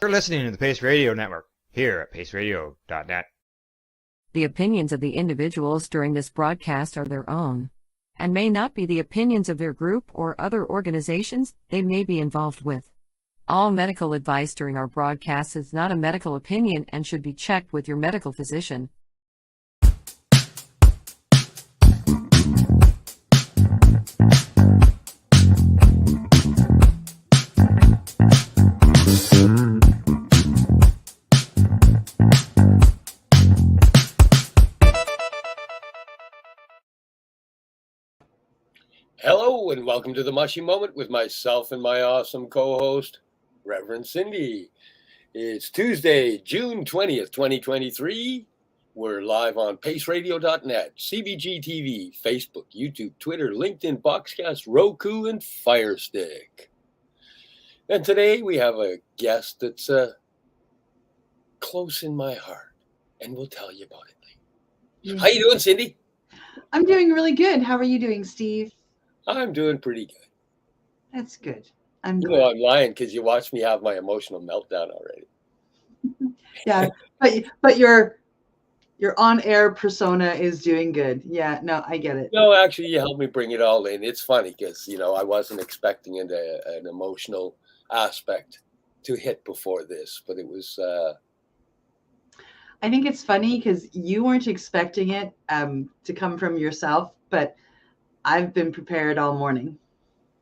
You're listening to the Pace Radio Network here at paceradio.net. The opinions of the individuals during this broadcast are their own and may not be the opinions of their group or other organizations they may be involved with. All medical advice during our broadcast is not a medical opinion and should be checked with your medical physician. Hello and welcome to the Mushie Moment with myself and my awesome co-host, Reverend Cindy. It's Tuesday, June 20th, 2023. We're live on paceradio.net, CBG TV, Facebook, YouTube, Twitter, LinkedIn, Boxcast, Roku, and Firestick. And today we have a guest that's close in my heart, and we'll tell you about it later. How you doing, Cindy? I'm doing really good. How are you doing, Steve? I'm doing pretty good. That's good. I'm You good. know I'm lying because you watched me have my emotional meltdown already. Yeah, but your on-air persona is doing good. Yeah, no, I get it. No, actually, you helped me bring it all in. It's funny because, I wasn't expecting an emotional aspect to hit before this, but it was... I think it's funny because you weren't expecting it to come from yourself, but I've been prepared all morning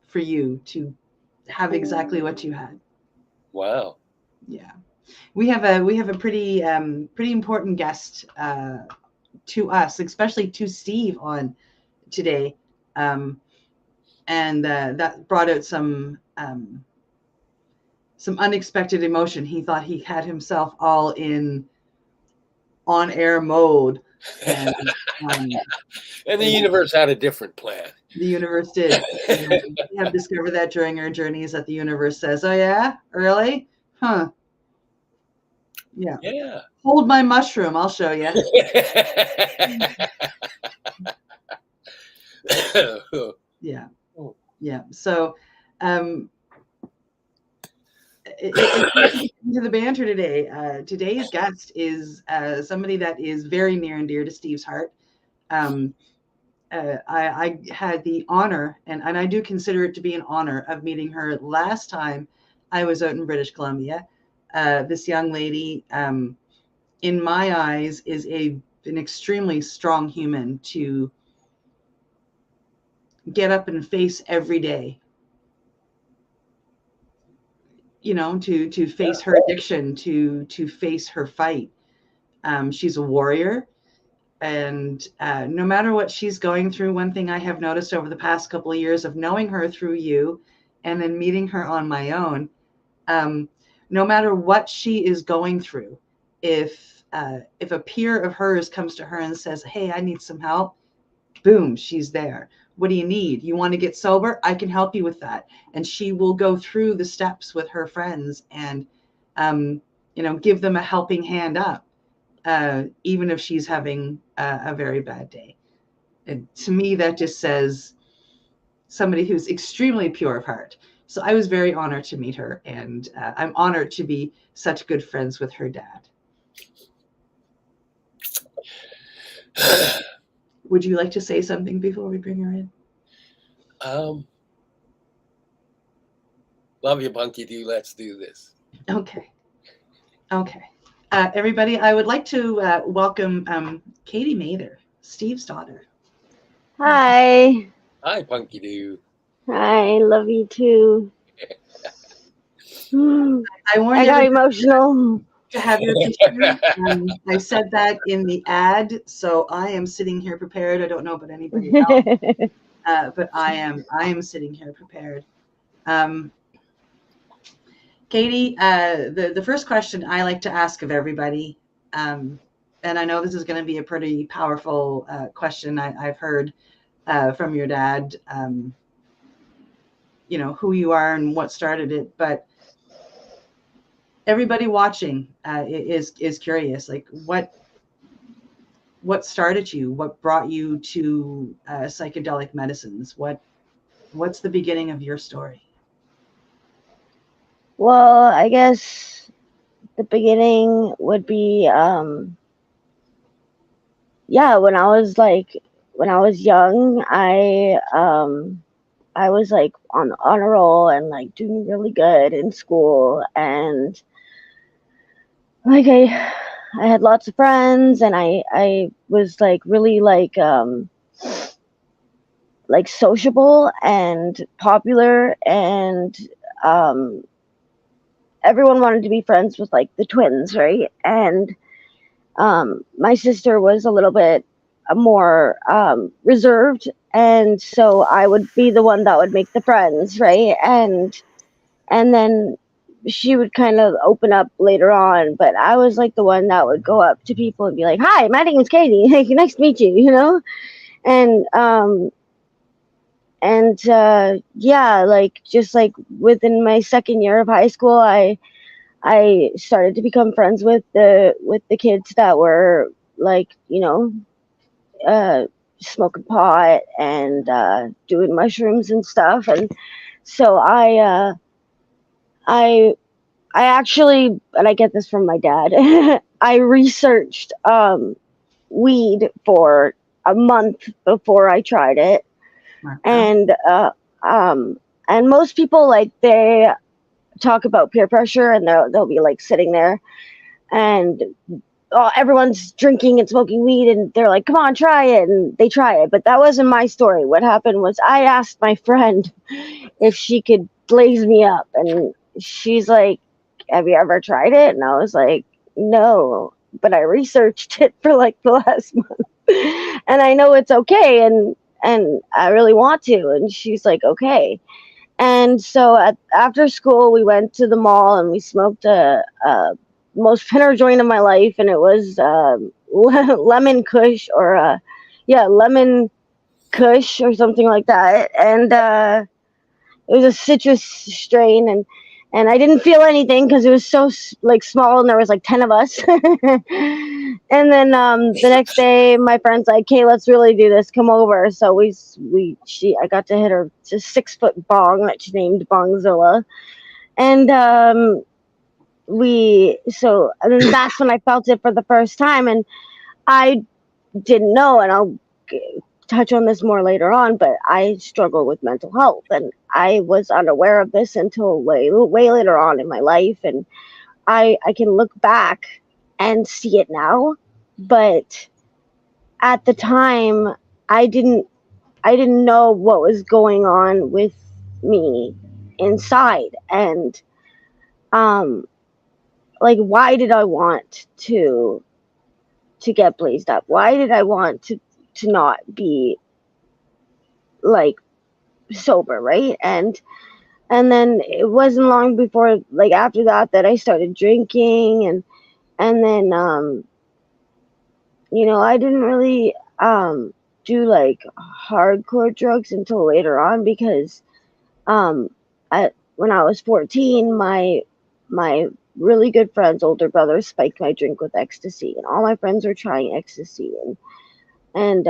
for you to have exactly what you had. Wow. Yeah. We have a pretty important guest to us, especially to Steve on today. And that brought out some unexpected emotion. He thought he had himself all in on-air mode. And, and the universe had a different plan. The universe did. We have discovered that during our journeys that the universe says, oh yeah, really? Huh. Yeah. Yeah. Hold my mushroom. I'll show you. Yeah. Yeah. So, into the banter today. Today's guest is somebody that is very near and dear to Steve's heart. I had the honor, and I do consider it to be an honor, of meeting her last time I was out in British Columbia. This young lady, in my eyes, is an extremely strong human to get up and face every day. To face her addiction, to face her fight. She's a warrior. And no matter what she's going through, one thing I have noticed over the past couple of years of knowing her through you and then meeting her on my own, no matter what she is going through, if a peer of hers comes to her and says, hey, I need some help, boom, she's there. What do you need? You want to get sober? I can help you with that. And she will go through the steps with her friends and, give them a helping hand up, even if she's having a very bad day. And to me, that just says somebody who's extremely pure of heart. So I was very honored to meet her, and I'm honored to be such good friends with her dad. Would you like to say something before we bring her in? Love you, Bunky Doo. Let's do this. Okay. Everybody, I would like to welcome Kathryn Mather, Steve's daughter. Hi. Hi, Punky Doo. I love you too. I got emotional. To have your picture. I said that in the ad, so I am sitting here prepared. I don't know about anybody else, but I am sitting here prepared. Katie, the first question I like to ask of everybody, and I know this is going to be a pretty powerful question. I've heard from your dad, who you are and what started it, but everybody watching is curious, like what started you? What brought you to psychedelic medicines? What's the beginning of your story? Well, I guess the beginning would be, when I was young, I was like on the honor roll and like doing really good in school, and like I had lots of friends, and I was like really like sociable and popular, and everyone wanted to be friends with like the twins, right? And my sister was a little bit more reserved, and so I would be the one that would make the friends, right? And then she would kind of open up later on, but I was like the one that would go up to people and be like, "Hi, my name is Katie. Like, nice to meet you," you know? And yeah, like just like within my second year of high school, I started to become friends with the kids that were like, smoking pot and doing mushrooms and stuff. And so I actually, and I get this from my dad, I researched weed for a month before I tried it. And and most people, like, they talk about peer pressure, and they'll be like sitting there, and everyone's drinking and smoking weed, and they're like, "Come on, try it," and they try it. But that wasn't my story. What happened was I asked my friend if she could blaze me up, and she's like, "Have you ever tried it?" And I was like, "No, but I researched it for like the last month, and I know it's okay, and I really want to." And she's like, "Okay." And so after school, we went to the mall and we smoked a most pinner joint of my life, and it was lemon kush, or lemon kush or something like that. And it was a citrus strain, and I didn't feel anything because it was so like small, and there was like 10 of us. And then the next day, my friend's like, "Hey, let's really do this. Come over." So I got to hit her to 6-foot bong that she named Bongzilla, and and then that's when I felt it for the first time, and I didn't know, and I'll touch on this more later on, but I struggle with mental health, and I was unaware of this until way later on in my life, and I can look back and see it now, but at the time I didn't know what was going on with me inside, and like, why did I want to get blazed up? Why did I want to not be like sober, right? And then it wasn't long before, like, after that I started drinking, and then I didn't really do like hardcore drugs until later on, because when I was 14, my really good friend's older brother spiked my drink with ecstasy, and all my friends were trying ecstasy, and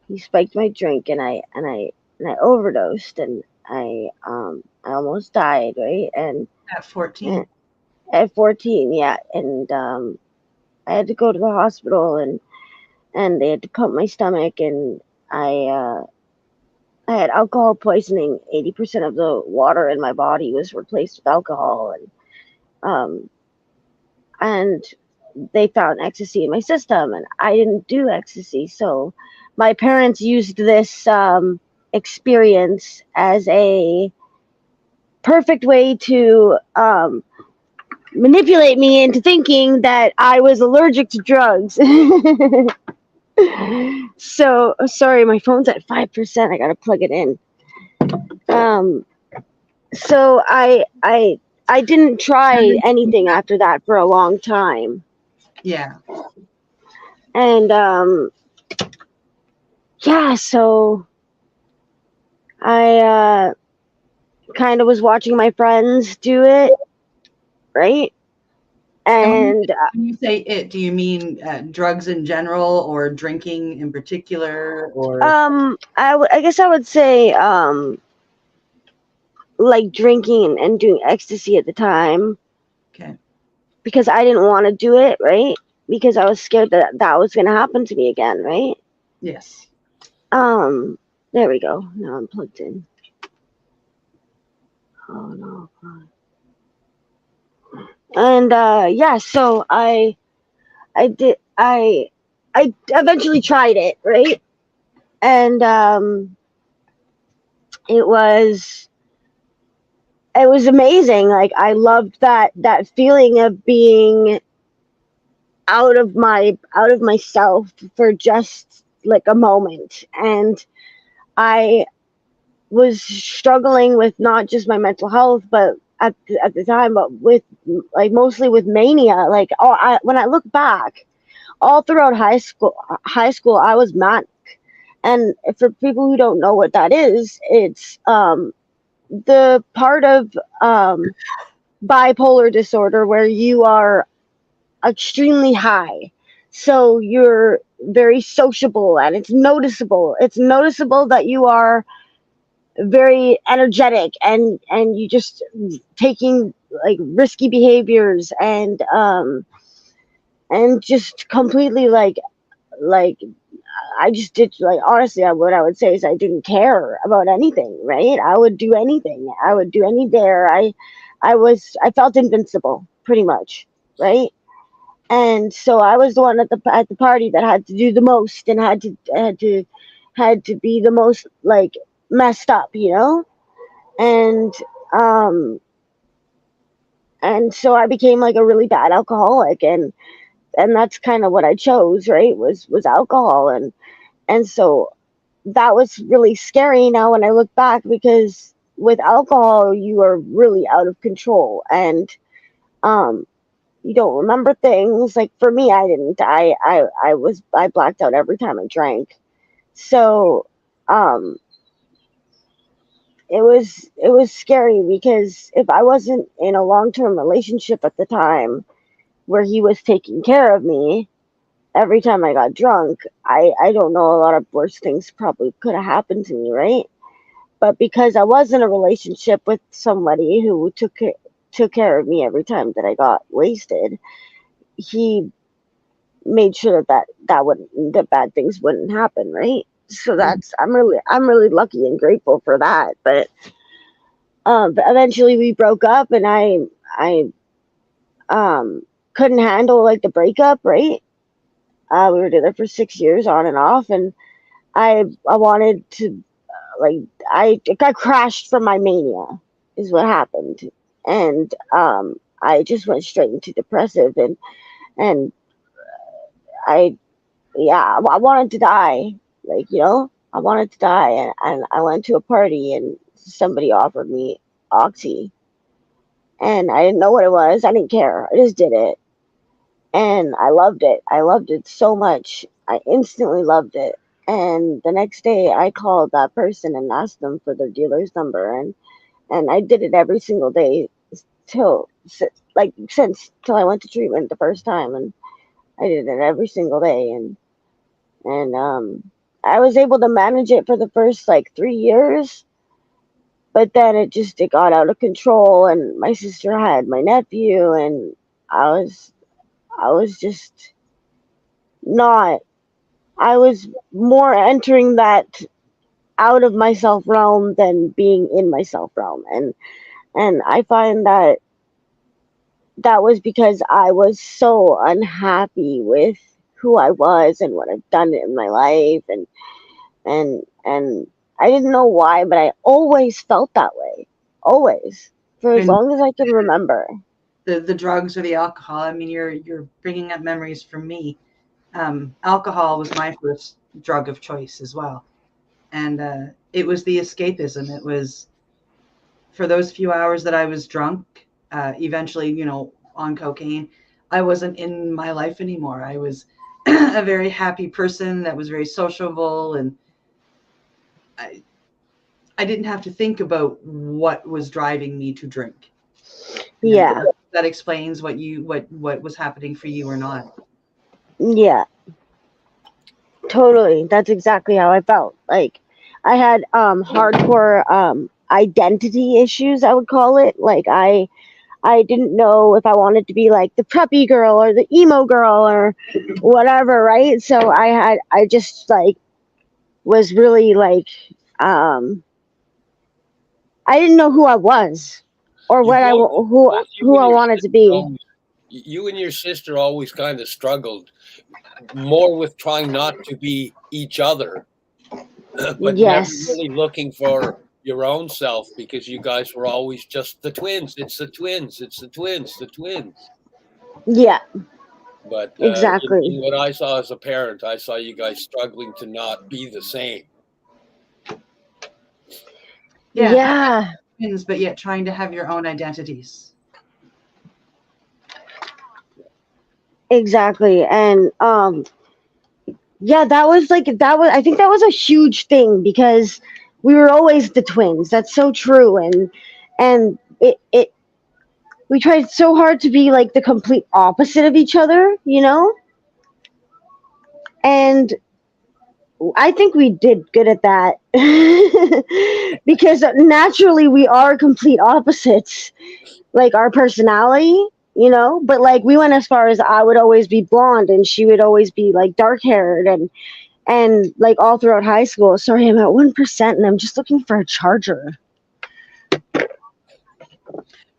he spiked my drink, and I overdosed, and I almost died, right? And at 14. At 14, yeah. And I had to go to the hospital, and they had to pump my stomach, and I had alcohol poisoning. 80% of the water in my body was replaced with alcohol, and they found ecstasy in my system, and I didn't do ecstasy. So my parents used this experience as a perfect way to manipulate me into thinking that I was allergic to drugs. So sorry, my phone's at 5%. I gotta plug it in. So I didn't try anything after that for a long time. Yeah. And yeah, so I kind of was watching my friends do it, right? And when you say it, do you mean drugs in general, or drinking in particular, or? I guess I would say like drinking and doing ecstasy at the time. Okay. because I didn't want to do it, right? Because I was scared that that was going to happen to me again, right? Yes. There we go. Now I'm plugged in. Oh no. And yeah, so I eventually tried it, right? And it was amazing. Like, I loved that feeling of being out of myself for just like a moment. And I was struggling with not just my mental health, but at the time, but with like mostly with mania. Like, when I look back, all throughout high school, I was manic. And for people who don't know what that is, it's the part of bipolar disorder where you are extremely high. So you're very sociable, and it's noticeable. It's noticeable that you are very energetic, and you just taking like risky behaviors, and just completely like I just did, like, honestly, what I would say is I didn't care about anything, right? I would do anything. I would do any dare. I felt invincible pretty much, right? And so I was the one at the party that had to do the most, and had to be the most like messed up, you know? And um and so I became like a really bad alcoholic, and that's kind of what I chose, right? Was alcohol. And so that was really scary now when I look back, because with alcohol you are really out of control, and um you don't remember things. Like, for me, I didn't. I blacked out every time I drank. So um it was scary, because if I wasn't in a long-term relationship at the time where he was taking care of me every time I got drunk, I don't know, a lot of worse things probably could have happened to me, right? But because I was in a relationship with somebody who took care of me every time that I got wasted, he made sure that bad things wouldn't happen, right? So I'm really lucky and grateful for that. But eventually we broke up, and I couldn't handle like the breakup, right? We were together for 6 years on and off, and I wanted to, like, I crashed from my mania is what happened. And I just went straight into depressive, and I yeah, I wanted to die, like, I wanted to die. And I went to a party, and somebody offered me oxy, and I didn't know what it was. I didn't care. I just did it, and I loved it. I loved it so much. I instantly loved it. And the next day I called that person and asked them for their dealer's number, and I did it every single day till since till I went to treatment the first time, and I did it every single day. And I was able to manage it for the first like 3 years, but then it got out of control, and my sister had my nephew, and I was just not. I was more entering that out of myself realm than being in myself realm, and I find that that was because I was so unhappy with who I was and what I've done in my life, and I didn't know why, but I always felt that way, always, for as And long as I can remember. the drugs or the alcohol, I mean, you're bringing up memories from me. Alcohol was my first drug of choice as well, and it was the escapism. It was for those few hours that I was drunk. Eventually, on cocaine, I wasn't in my life anymore. I was a very happy person that was very sociable, and I didn't have to think about what was driving me to drink. Yeah. That explains what was happening for you or not. Yeah. Totally. That's exactly how I felt. Like, I had hardcore identity issues, I would call it. Like, I I didn't know if I wanted to be like the preppy girl or the emo girl or whatever, right? So I just like was really like, I didn't know who I was or You what both, who I wanted to be. you and your sister always kind of struggled more with trying not to be each other, but never Yes. really looking for your own self, because you guys were always just the twins. It's the twins. It's the twins. The twins. Yeah. But in Exactly. what I saw as a parent, I saw you guys struggling to not be the same. Yeah. Yeah. Twins, but yet trying to have your own identities. Exactly. And yeah, I think that was a huge thing because we were always the twins. That's so true. And it we tried so hard to be like the complete opposite of each other, you know? And I think we did good at that. Because naturally we are complete opposites, like our personality, you know? But like we went as far as I would always be blonde and she would always be like dark haired and like all throughout high school. Sorry, I'm at 1% and I'm just looking for a charger.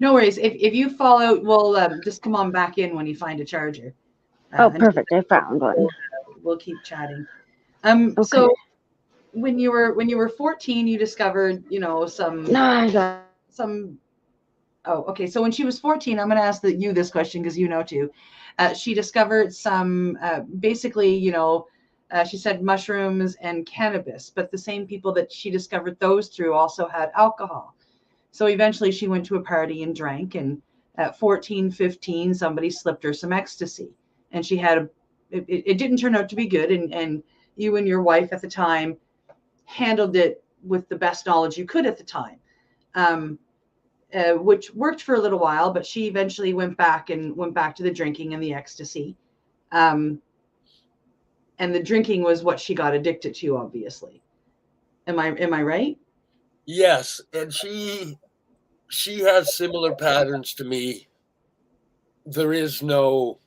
No worries. If you fall out, we'll just come on back in when you find a charger. Oh, perfect. I found one. We'll keep chatting. Okay. So when you were 14, you discovered, some. Oh, okay. So when she was 14, I'm going to ask you this question because you know too. She discovered some, basically, she said mushrooms and cannabis, but the same people that she discovered those through also had alcohol. So eventually she went to a party and drank, and at 14, 15, somebody slipped her some ecstasy, and she had it didn't turn out to be good. And you and your wife at the time handled it with the best knowledge you could at the time. Which worked for a little while, but she eventually went back to the drinking and the ecstasy. And the drinking was what she got addicted to, obviously. Am I right? Yes, and she has similar patterns to me. There's no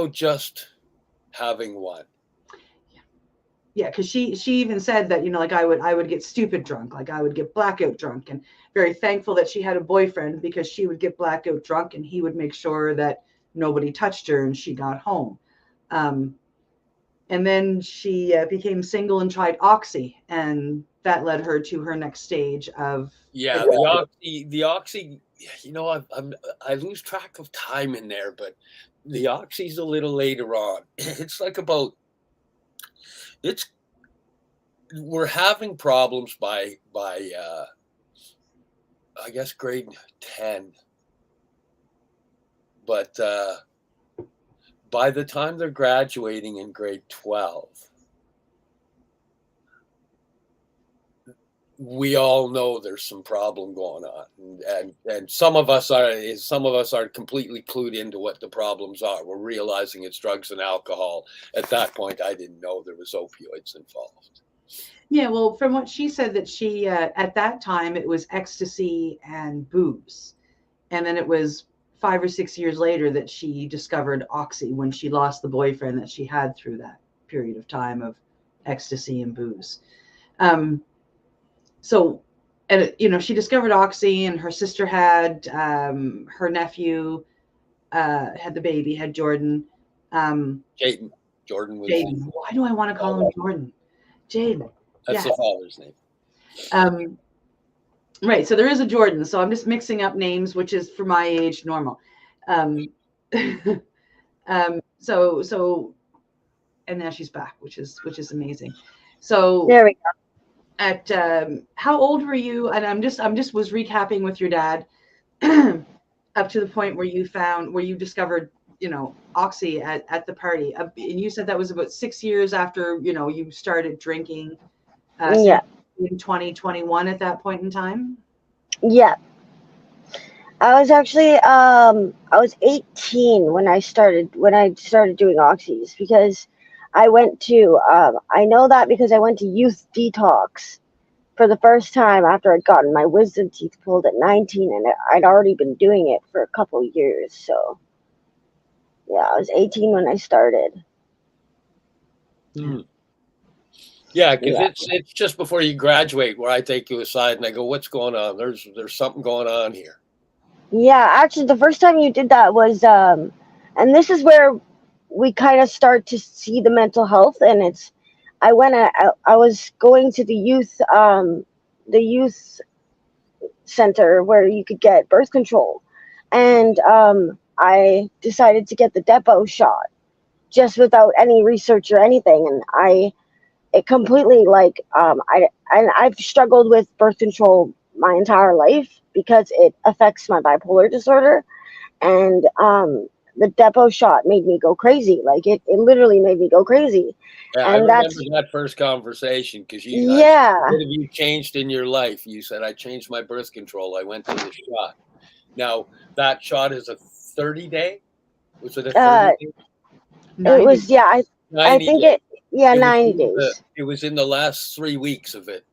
just having one. Yeah, because she even said that, like I would get stupid drunk, like I would get blackout drunk, and very thankful that she had a boyfriend because she would get blackout drunk and he would make sure that nobody touched her and she got home. And then she became single and tried Oxy, and that led her to her next stage of. Yeah, the Oxy. I lose track of time in there, but the Oxy's a little later on. It's like we're having problems by I guess grade 10, but by the time they're graduating in grade 12, we all know there's some problem going on, and some of us are completely clued into what the problems are. We're realizing it's drugs and alcohol. At that point, I didn't know there was opioids involved. Yeah, well, from what she said, that she at that time it was ecstasy and booze, and then it was 5 or 6 years later that she discovered Oxy when she lost the boyfriend that she had through that period of time of ecstasy and booze. So, and she discovered Oxy, and her sister had her nephew had the baby, had Jordan. Jaden. Jordan was. Jaden. Why do I want to call him Jordan? Jaden. That's the father's name. Right. So there is a Jordan. So I'm just mixing up names, which is for my age normal. So, and now she's back, which is amazing. So there we go. At how old were you? And I'm just was recapping with your dad up to the point where you discovered Oxy at the party, and you said that was about 6 years after you started drinking. Yeah. In 2021 at that point in time. Yeah. I was actually I was 18 when I started doing oxys, because I went to I know that because I went to youth detox for the first time after I'd gotten my wisdom teeth pulled at 19, and I'd already been doing it for a couple of years. So yeah, I was 18 when I started. Yeah, because it's just before you graduate where I take you aside and I go, "What's going on? There's something going on here." Yeah, actually, the first time you did that was, and this is where we kind of start to see the mental health, and it's, I was going to the youth center where you could get birth control, and I decided to get the depot shot just without any research or anything, and it completely like I've struggled with birth control my entire life because it affects my bipolar disorder, and the depot shot made me go crazy. Like it literally made me go crazy. Yeah, And I remember that first conversation because what have you changed in your life? You said, I changed my birth control. I went to the shot. Now, that shot is a 30-day? Was it a 30-day? It was, yeah, I think days. 90 days. It was in the last 3 weeks of it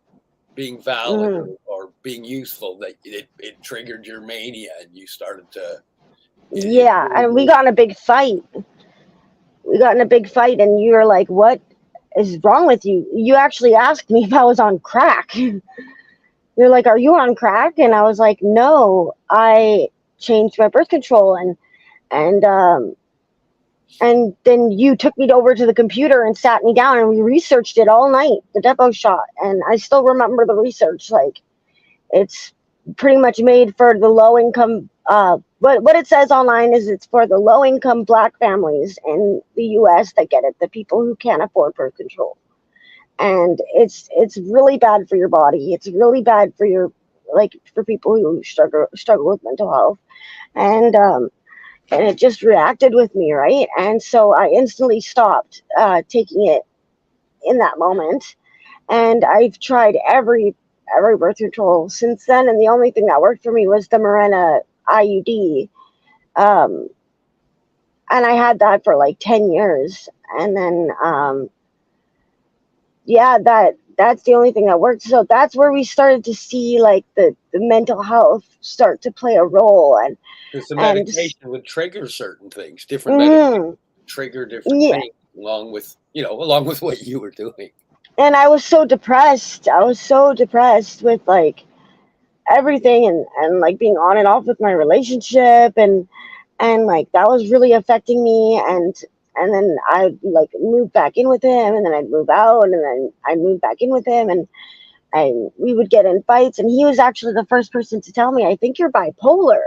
being valid or being useful that it triggered your mania and you started to. And we got in a big fight. And you were like, what is wrong with you? You actually asked me if I was on crack. You're like, are you on crack? And I was like, no, I changed my birth control. And then you took me over to the computer and sat me down and we researched it all night, the depot shot. And I still remember the research. Like, it's pretty much made for the low income. What it says online is it's for the low income Black families in the US that get it, the people who can't afford birth control. And it's really bad for your body. It's really bad for for people who struggle with mental health. And it just reacted with me, right? And so I instantly stopped taking it in that moment. And I've tried every birth control since then, and the only thing that worked for me was the Mirena IUD. And I had that for like 10 years. And then, that's the only thing that worked. So that's where we started to see like the mental health start to play a role. And because the medication would trigger certain things, different medications trigger different things along with what you were doing. And I was so depressed. With like everything and like being on and off with my relationship and like that was really affecting me, and then I'd like move back in with him, and then I'd move out, and then I'd move back in with him, and we would get in fights, and he was actually the first person to tell me, I think you're bipolar.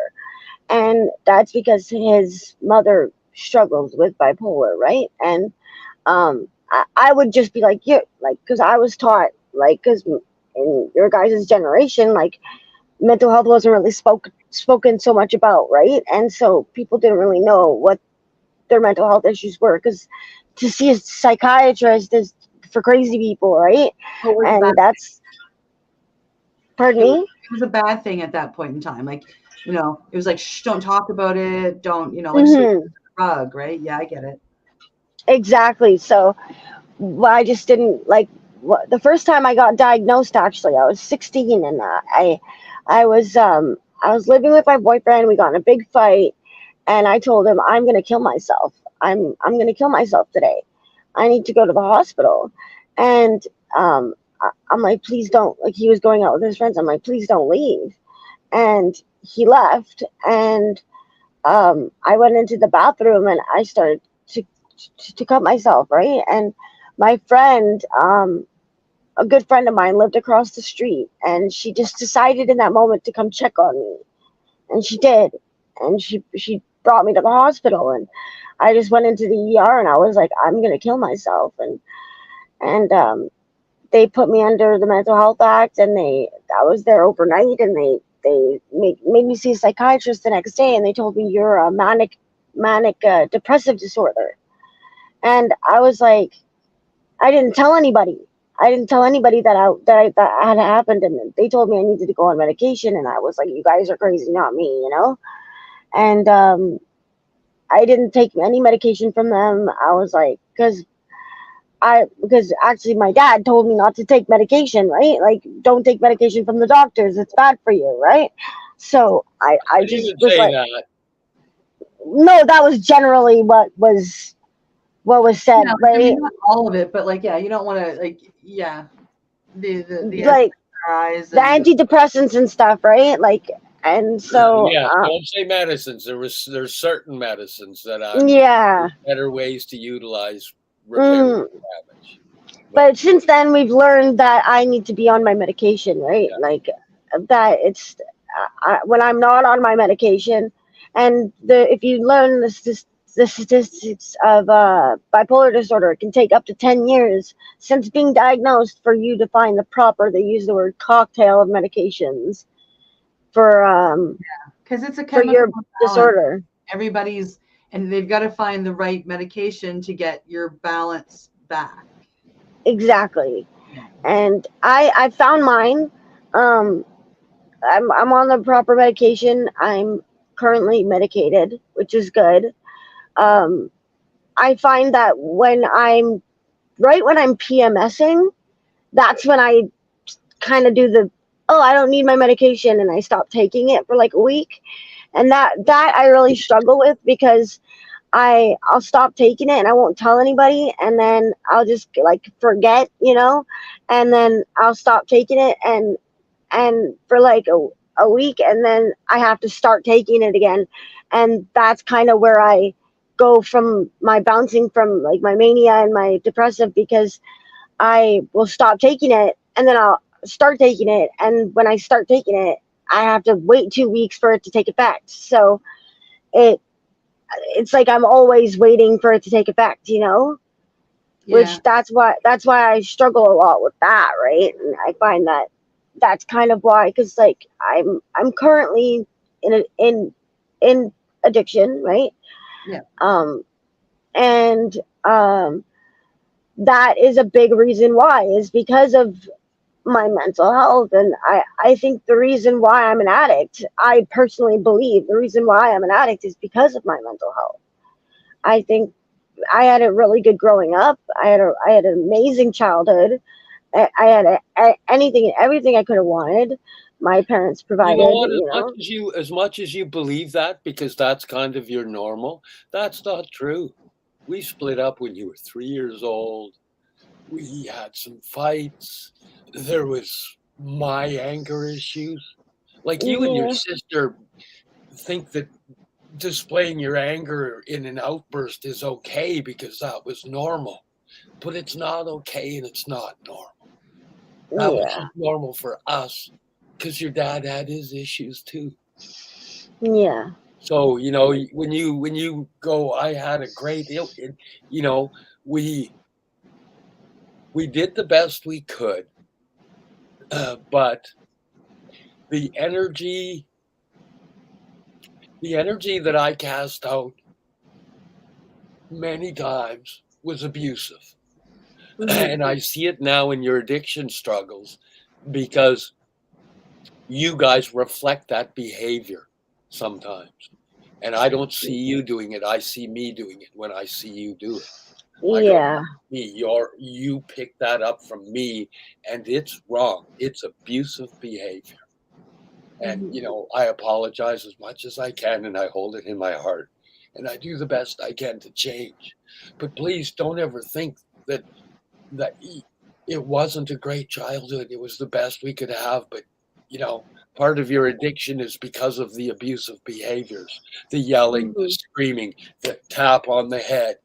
And that's because his mother struggles with bipolar, right? And I would just be like, yeah, like, because I was taught, like, because in your guys' generation, like, mental health wasn't really spoken so much about, right? And so people didn't really know what their mental health issues were, because to see a psychiatrist is for crazy people, right? And that's, pardon me? It was a bad thing at that point in time. Like, it was like, shh, don't talk about it. Don't, like sweep the rug, right? Yeah, I get it. Exactly. So I just didn't like the first time I got diagnosed, actually, I was 16, and I was living with my boyfriend. We got in a big fight, and I told him, I'm going to kill myself. I'm going to kill myself today. I need to go to the hospital. And I'm like, please don't. Like, he was going out with his friends. I'm like, please don't leave. And he left, and I went into the bathroom and I started to cut myself, right? And my friend, a good friend of mine, lived across the street, and she just decided in that moment to come check on me, and she did, and she brought me to the hospital, and I just went into the ER, and I was like, I'm gonna kill myself, and they put me under the Mental Health Act, and I was there overnight, and they made me see a psychiatrist the next day, and they told me you're a manic depressive disorder. And I was like, I didn't tell anybody. That had happened, and they told me I needed to go on medication, and I was like, you guys are crazy, not me, And I didn't take any medication from them. I was like, because because actually my dad told me not to take medication, right? Like, don't take medication from the doctors, it's bad for you, right? So I didn't just even was say like, that. no, that was generally what was said, Yeah, right? I mean, not all of it, but like, yeah, you don't want to, like, yeah, the Like SRIs the and antidepressants and stuff, right? Like, and so Yeah, don't say medicines. There's certain medicines that yeah. better ways to utilize repair damage. But since then, we've learned that I need to be on my medication, right? Yeah. Like that. It's when I'm not on my medication, and if you learn the statistics of bipolar disorder, it can take up to 10 years since being diagnosed for you to find the proper. They use the word cocktail of medications for because it's a for chemical your balance. disorder. Everybody's, and they've got to find the right medication to get your balance back. Exactly. And I found mine. I'm on the proper medication. I'm currently medicated, which is good. Um, I find that when I'm PMSing, that's when I kind of do the, oh, I don't need my medication, and I stop taking it for like a week. And that I really struggle with, because I'll stop taking it and I won't tell anybody, and then I'll just like forget, and then I'll stop taking it, and for like a week, and then I have to start taking it again. And that's kind of where I go from my bouncing from like my mania and my depressive, because I will stop taking it and then I'll start taking it, and when I start taking it, I have to wait 2 weeks for it to take effect. So it's like I'm always waiting for it to take effect, which that's why I struggle a lot with that, right? And I find that that's kind of why, because like I'm currently in addiction, right? Yeah. And that is a big reason why, is because of my mental health. And I think the reason why I'm an addict, I personally believe the reason why I'm an addict is because of my mental health. I think I had a really good growing up. I had an amazing childhood. I had anything and everything I could have wanted. My parents provided. You know what? As much as you believe that, because that's kind of your normal, that's not true. We split up when you were 3 years old. We had some fights. There was my anger issues. Like, you and your sister think that displaying your anger in an outburst is okay because that was normal, but it's not okay, and it's not normal. That was just normal for us, because your dad had his issues too. Yeah. So when you go, I had a great, we did the best we could, but the energy that I cast out many times was abusive. And I see it now in your addiction struggles, because you guys reflect that behavior sometimes. And I don't see you doing it. I see me doing it when I see you do it. I go, you pick that up from me, and it's wrong. It's abusive behavior. And, I apologize as much as I can, and I hold it in my heart. And I do the best I can to change. But please don't ever think that it wasn't a great childhood. It was the best we could have. But, part of your addiction is because of the abusive behaviors, the yelling, the screaming, the tap on the head.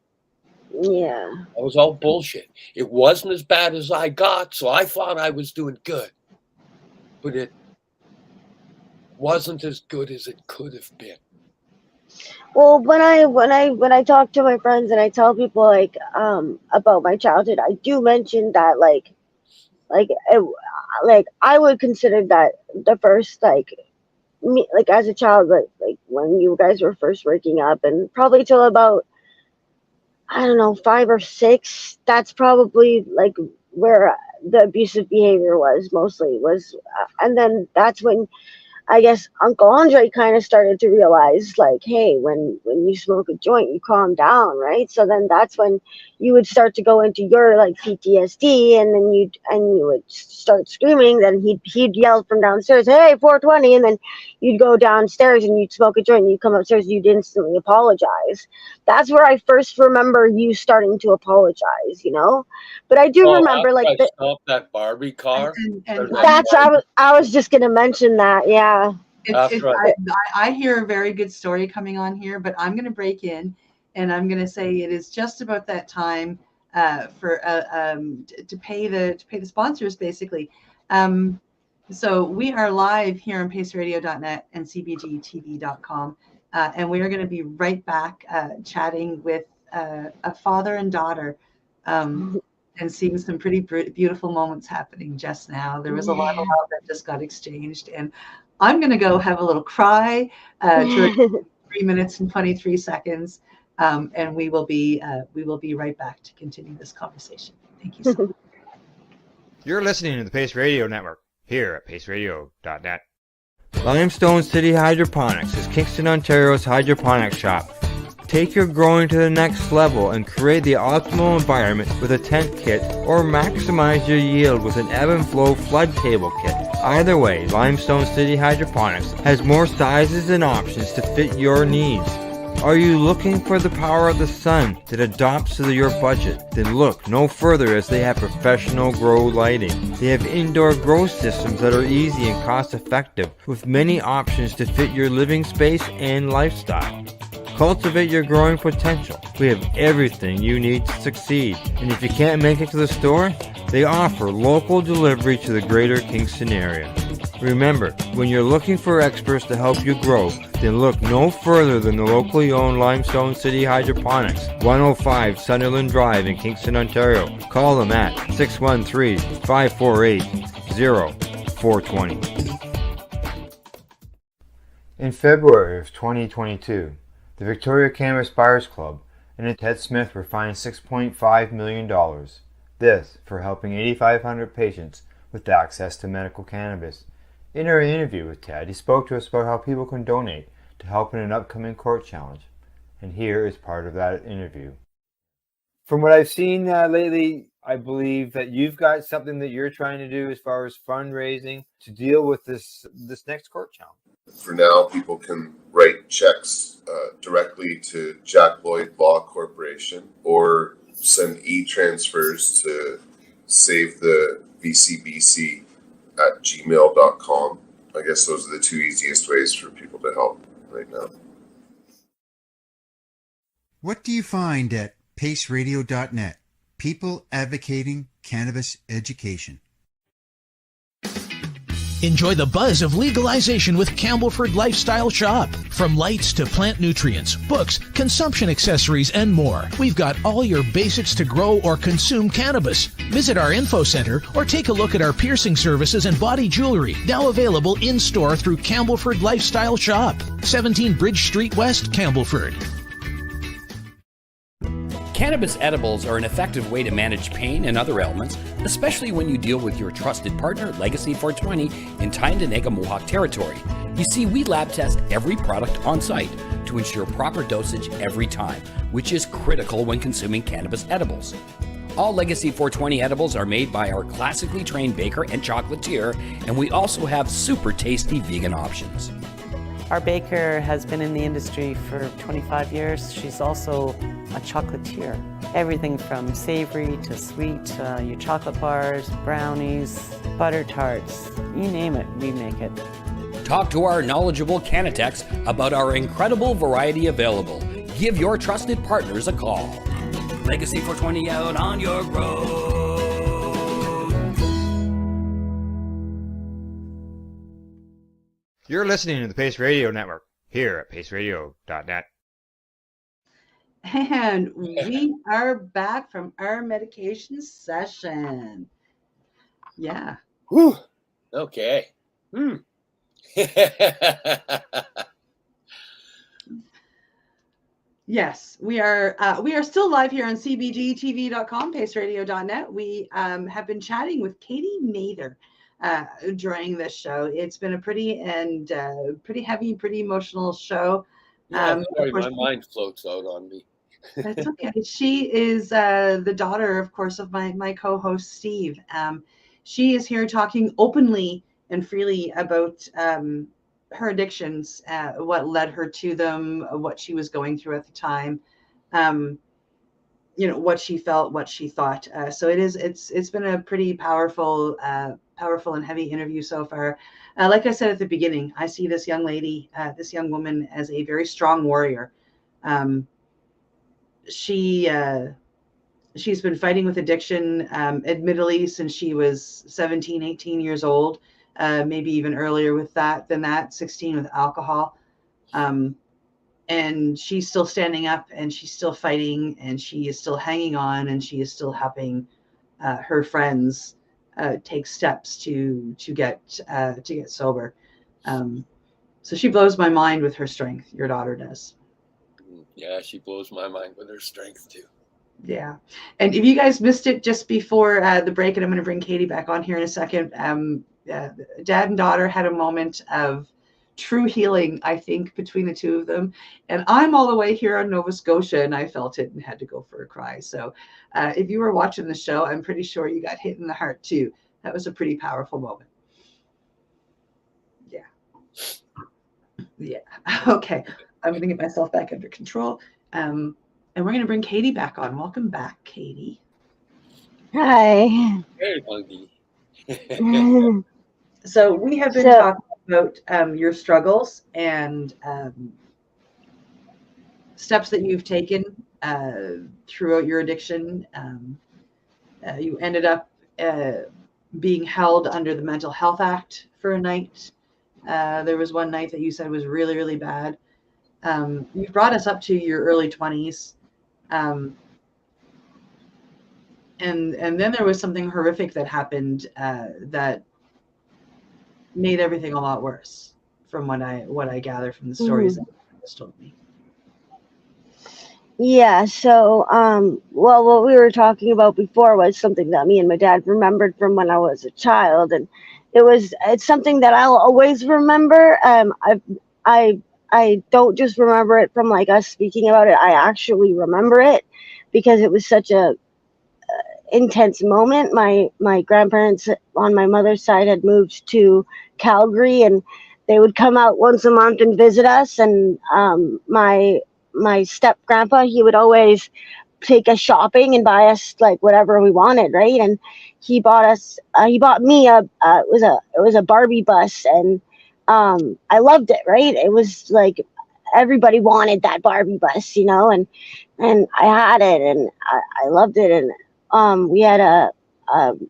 Yeah. That was all bullshit. It wasn't as bad as I got, so I thought I was doing good. But it wasn't as good as it could have been. Well, when I talk to my friends and I tell people like about my childhood, I do mention that like I would consider that the first me, like as a child, like when you guys were first waking up, and probably till about, I don't know, 5 or 6, that's probably like where the abusive behavior was mostly, and then that's when I guess Uncle Andre kind of started to realize, like, hey, when you smoke a joint, you calm down, right? So then that's when you would start to go into your like PTSD, and then you would start screaming. Then he'd yell from downstairs, "Hey, 420!" And then you'd go downstairs and you'd smoke a joint. And you'd come upstairs, you'd instantly apologize. That's where I first remember you starting to apologize, you know. But I do remember, like, I stopped that Barbie car. I was just gonna mention that, yeah. I hear a very good story coming on here, but I'm going to break in, and I'm going to say it is just about that time to pay the sponsors, basically. So we are live here on paceradio.net and cbgtv.com, and we are going to be right back chatting with a father and daughter, and seeing some pretty beautiful moments happening just now. There was a lot of love that just got exchanged, and I'm going to go have a little cry during 3 minutes and 23 seconds, and we will be right back to continue this conversation. Thank you so much. You're listening to the Pace Radio Network here at paceradio.net. Limestone City Hydroponics is Kingston, Ontario's hydroponics shop. Take your growing to the next level and create the optimal environment with a tent kit, or maximize your yield with an ebb and flow flood table kit. Either way, Limestone City Hydroponics has more sizes and options to fit your needs. Are you looking for the power of the sun that adapts to your budget? Then look no further, as they have professional grow lighting. They have indoor grow systems that are easy and cost effective, with many options to fit your living space and lifestyle. Cultivate your growing potential. We have everything you need to succeed. And if you can't make it to the store, they offer local delivery to the greater Kingston area. Remember, when you're looking for experts to help you grow, then look no further than the locally owned Limestone City Hydroponics, 105 Sunderland Drive in Kingston, Ontario. Call them at 613-548-0420. In February of 2022, the Victoria Cannabis Buyers Club and Ted Smith were fined $6.5 million. This for helping 8,500 patients with access to medical cannabis. In our interview with Ted, he spoke to us about how people can donate to help in an upcoming court challenge. And here is part of that interview. From what I've seen lately, I believe that you've got something that you're trying to do as far as fundraising to deal with this next court challenge. For now, people can write checks directly to Jack Lloyd Law Corporation, or send e-transfers to save the VCBC at gmail.com. I guess those are the two easiest ways for people to help right now. What do you find at paceradio.net? People advocating cannabis education. Enjoy the buzz of legalization with Campbellford Lifestyle Shop. From lights to plant nutrients, books, consumption accessories, and more, we've got all your basics to grow or consume cannabis. Visit our info center or take a look at our piercing services and body jewelry, now available in-store through Campbellford Lifestyle Shop, 17 Bridge Street West, Campbellford. Cannabis edibles are an effective way to manage pain and other ailments, especially when you deal with your trusted partner, Legacy 420, in Tyendinaga Mohawk territory. You see, we lab test every product on site to ensure proper dosage every time, which is critical when consuming cannabis edibles. All Legacy 420 edibles are made by our classically trained baker and chocolatier, and we also have super tasty vegan options. Our baker has been in the industry for 25 years. She's also a chocolatier. Everything from savory to sweet, your chocolate bars, brownies, butter tarts, you name it, we make it. Talk to our knowledgeable Cannatex about our incredible variety available. Give your trusted partners a call. Legacy 420 out on your road. You're listening to the Pace Radio Network here at paceradio.net. And we are back from our medication session. Yeah. Whew. Okay. Yes, we are still live here on cbgtv.com, paceradio.net. We have been chatting with Kathryn Mather. during this show. It's been a pretty heavy, pretty emotional show. Yeah, sorry, of course, my mind floats out on me. that's okay. She is the daughter, of course, of my co-host Steve. She is here talking openly and freely about her addictions, what led her to them, what she was going through at the time, what she felt, what she thought. So it's been a pretty powerful and heavy interview so far. Like I said at the beginning, I see this young lady, this young woman, as a very strong warrior. She's been fighting with addiction, admittedly, since she was 17, 18 years old, maybe even earlier than that, 16 with alcohol. And she's still standing up, and she's still fighting, and she is still hanging on, and she is still helping her friends take steps to get sober. So she blows my mind with her strength. Your daughter does. Yeah, she blows my mind with her strength too. Yeah. And if you guys missed it just before the break, and I'm going to bring Katie back on here in a second, dad and daughter had a moment of true healing, I think, between the two of them. And I'm all the way here on Nova Scotia, and I felt it and had to go for a cry. So if you were watching the show, I'm pretty sure you got hit in the heart too. That was a pretty powerful moment. Yeah. Yeah. Okay. I'm going to get myself back under control. And we're going to bring Katie back on. Welcome back, Katie. Hi. Hey, monkey. So we have been talking about your struggles and steps that you've taken throughout your addiction. You ended up being held under the Mental Health Act for a night. There was one night that you said was really, really bad. You brought us up to your early 20s. And then there was something horrific that happened that made everything a lot worse, from what I gather from the stories that you just told me. Yeah, so well, what we were talking about before was something that me and my dad remembered from when I was a child, and it's something that I'll always remember. I don't just remember it from like us speaking about it. I actually remember it because it was such a intense moment. My grandparents on my mother's side had moved to Calgary, and they would come out once a month and visit us. And my step grandpa, he would always take us shopping and buy us like whatever we wanted, right? And he bought me it was a Barbie bus, and I loved it, right? It was like everybody wanted that Barbie bus, and I had it, and I loved it. And we had a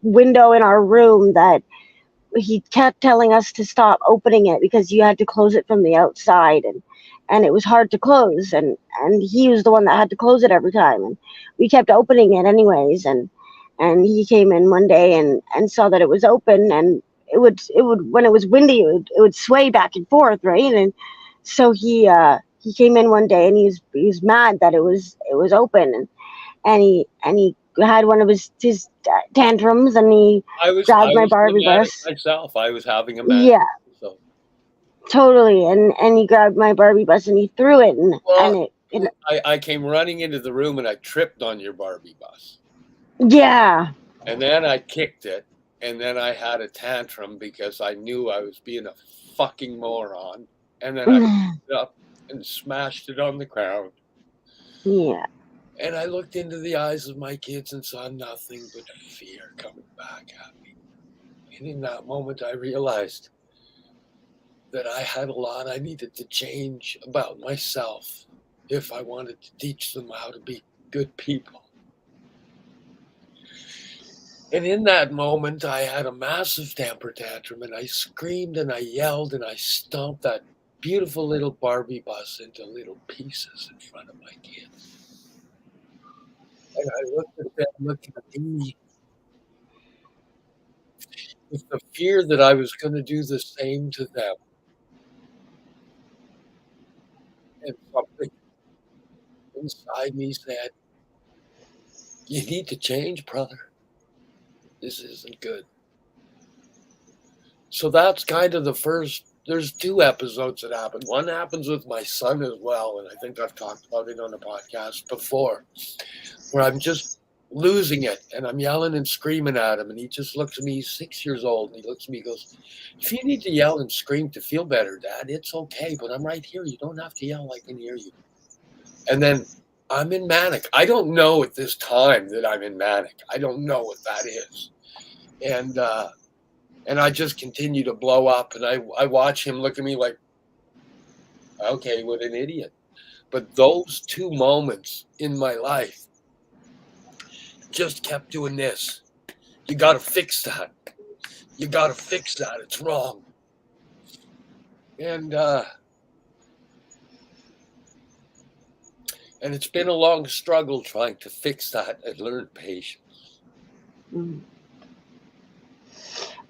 window in our room that he kept telling us to stop opening it because you had to close it from the outside, and it was hard to close, and he was the one that had to close it every time, and we kept opening it anyways, and he came in one day and saw that it was open, and it would when it was windy, it would sway back and forth, right? And so he came in one day, and he was mad that it was open, and he had one of his tantrums, and he grabbed my Barbie bus. Myself, I was having a mad. Yeah. So. Totally, and he grabbed my Barbie bus and he threw it, and I came running into the room and I tripped on your Barbie bus. Yeah. And then I kicked it, and then I had a tantrum because I knew I was being a fucking moron, and then I picked it up and smashed it on the ground. Yeah. And I looked into the eyes of my kids and saw nothing but fear coming back at me. And in that moment, I realized that I had a lot I needed to change about myself if I wanted to teach them how to be good people. And in that moment, I had a massive temper tantrum, and I screamed and I yelled and I stomped that beautiful little Barbie bus into little pieces in front of my kids. And I looked at them looking at me with the fear that I was going to do the same to them. And something inside me said, "You need to change, brother. This isn't good." So that's kind of the first. There's two episodes that happen. One happens with my son as well, and I think I've talked about it on the podcast before, where I'm just losing it, and I'm yelling and screaming at him, and he just looks at me. He's 6 years old, and he looks at me and goes, "If you need to yell and scream to feel better, Dad, it's okay, but I'm right here. You don't have to yell. I can hear you." And then I'm in manic. I don't know at this time that I'm in manic. I don't know what that is. And I just continue to blow up, and I watch him look at me like, okay, what an idiot. But those two moments in my life just kept doing this. You got to fix that. You got to fix that. It's wrong. And it's been a long struggle trying to fix that and learn patience. Mm.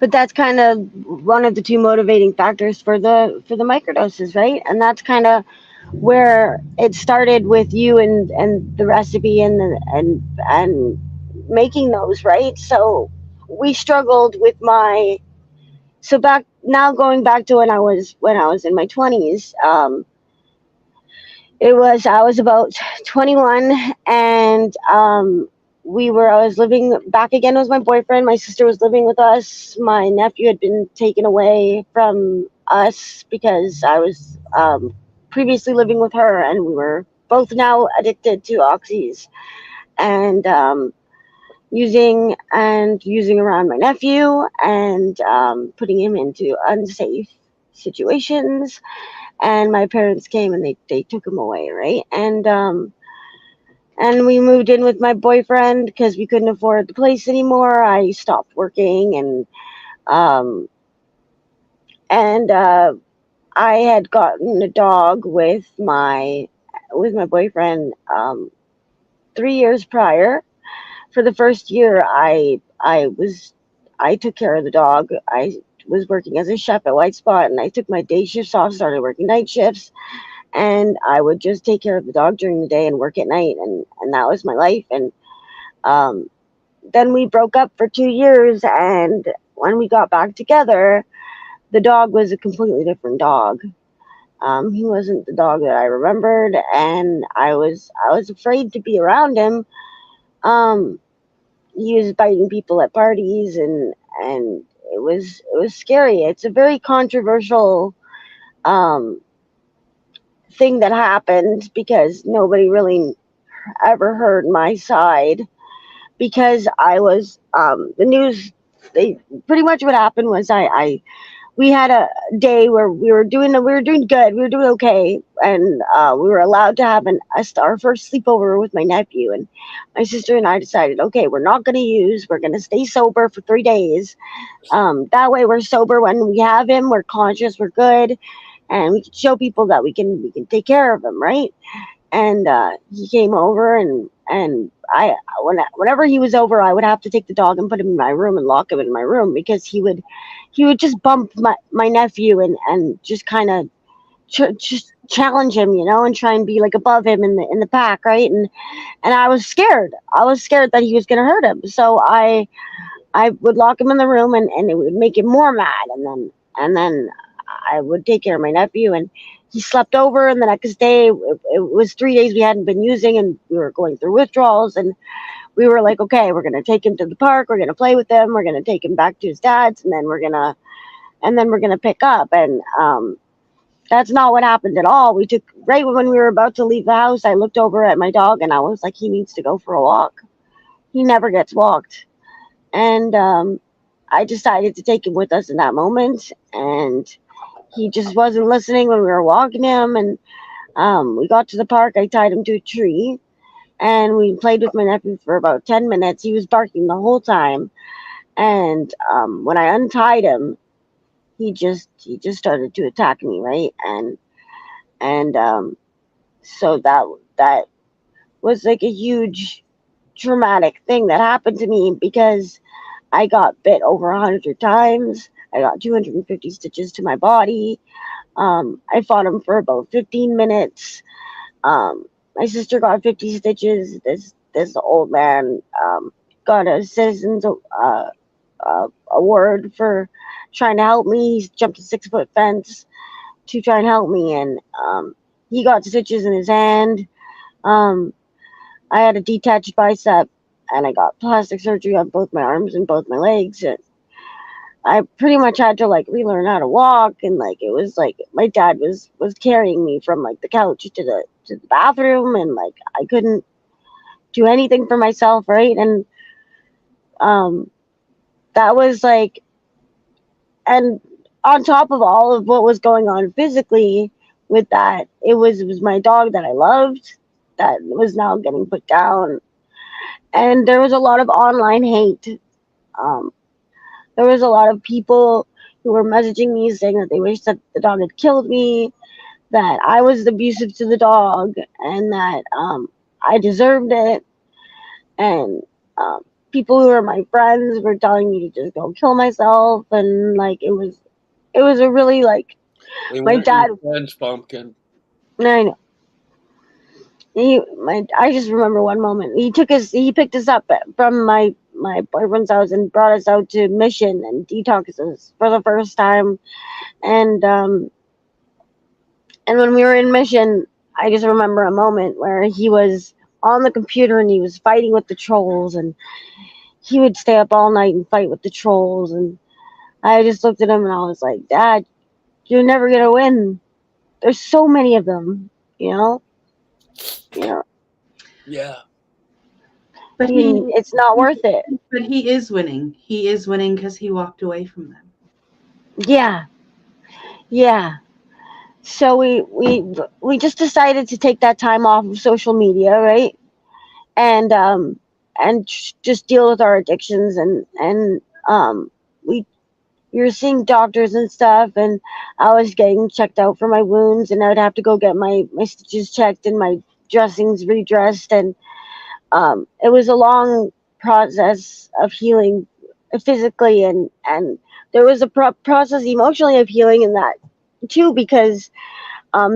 But that's kind of one of the two motivating factors for the microdoses, right? And that's kind of where it started with you and the recipe and making those, right? So we struggled with going back to when I was in my 20s. I was about 21, and I was living back again with my boyfriend. My sister was living with us. My nephew had been taken away from us because I was previously living with her, and we were both now addicted to oxys, and using around my nephew, and putting him into unsafe situations. And my parents came and they took him away, right? And we moved in with my boyfriend because we couldn't afford the place anymore. I stopped working, and I had gotten a dog with my boyfriend 3 years prior. For the first year, I took care of the dog. I was working as a chef at White Spot, and I took my day shifts off, started working night shifts, and I would just take care of the dog during the day and work at night, and that was my life. And then we broke up for 2 years, and when we got back together, the dog was a completely different dog. He wasn't the dog that I remembered, and I was afraid to be around him. He was biting people at parties, and it was scary. It's a very controversial thing that happened because nobody really ever heard my side, because I was the news. They pretty much what happened was we had a day where we were doing good, we were doing okay, and we were allowed to have our first sleepover with my nephew, and my sister and I decided, okay, we're not going to use, we're going to stay sober for 3 days. That way we're sober when we have him, we're conscious, we're good, and we can show people that we can take care of him, right? And he came over, and whenever he was over, I would have to take the dog and put him in my room and lock him in my room, because he would just bump my nephew and just kind of just challenge him, and try and be like above him in the pack, right? And I was scared. That he was going to hurt him. So I would lock him in the room, and it would make him more mad. And then I would take care of my nephew, and he slept over, and the next day, it was 3 days we hadn't been using, and we were going through withdrawals, and we were like, okay, we're going to take him to the park, we're going to play with him, we're going to take him back to his dad's, and then we're going to pick up. And that's not what happened at all. Right when we were about to leave the house, I looked over at my dog, and I was like, he needs to go for a walk. He never gets walked. And I decided to take him with us in that moment, and he just wasn't listening when we were walking him. And we got to the park. I tied him to a tree, and we played with my nephew for about 10 minutes. He was barking the whole time. And when I untied him, he just started to attack me, right? And so that was like a huge traumatic thing that happened to me, because I got bit over 100 times. I got 250 stitches to my body. I fought him for about 15 minutes. My sister got 50 stitches. This old man got a citizen's award for trying to help me. He jumped a 6-foot fence to try and help me, and he got stitches in his hand. I had a detached bicep, and I got plastic surgery on both my arms and both my legs, and I pretty much had to like relearn how to walk, and like it was like my dad was carrying me from like the couch to the bathroom, and like I couldn't do anything for myself, right? And that was like, and on top of all of what was going on physically with that, it was my dog that I loved that was now getting put down, and there was a lot of online hate. There was a lot of people who were messaging me saying that they wish that the dog had killed me, that I was abusive to the dog, and that I deserved it. And people who were my friends were telling me to just go kill myself, and like it was a really like my dad. Friends, Pumpkin. I know. I just remember one moment. He picked us up from my boyfriend's house and brought us out to Mission and detoxed us for the first time. And when we were in Mission, I just remember a moment where he was on the computer and he was fighting with the trolls, and he would stay up all night and fight with the trolls. And I just looked at him and I was like, Dad, you're never gonna win. There's so many of them, you know. Yeah. But it's not worth it. But he is winning. He is winning because he walked away from them. Yeah. So we just decided to take that time off of social media, right? And just deal with our addictions, and we were seeing doctors and stuff, and I was getting checked out for my wounds, and I would have to go get my stitches checked and my dressings redressed, and it was a long process of healing physically, and there was a process emotionally of healing in that too, because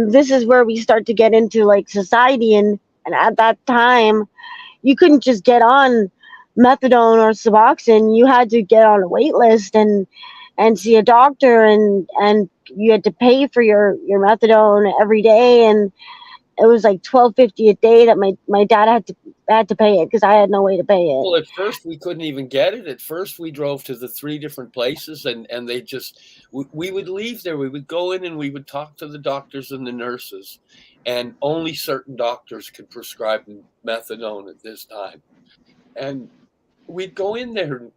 this is where we start to get into like society, and at that time you couldn't just get on methadone or Suboxone. You had to get on a wait list and see a doctor, and you had to pay for your methadone every day, and it was like $12.50 a day that my dad had to pay it because I had no way to pay it. Well, at first we couldn't even get it. At first we drove to the 3 different places, and they just, we would leave there. We would go in and we would talk to the doctors and the nurses, and only certain doctors could prescribe methadone at this time. And we'd go in there and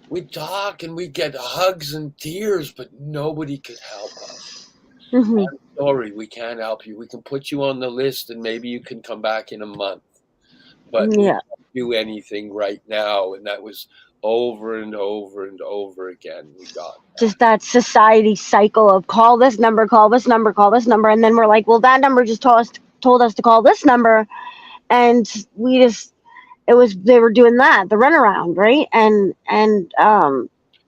we'd talk and we'd get hugs and tears, but nobody could help us. Mm-hmm. I'm sorry, we can't help you. We can put you on the list and maybe you can come back in a month. But we can't do anything right now. And that was over and over and over again. We got just that society cycle of call this number, call this number, call this number. And then we're like, well, that number just told us to call this number. And they were doing that, the runaround, right? And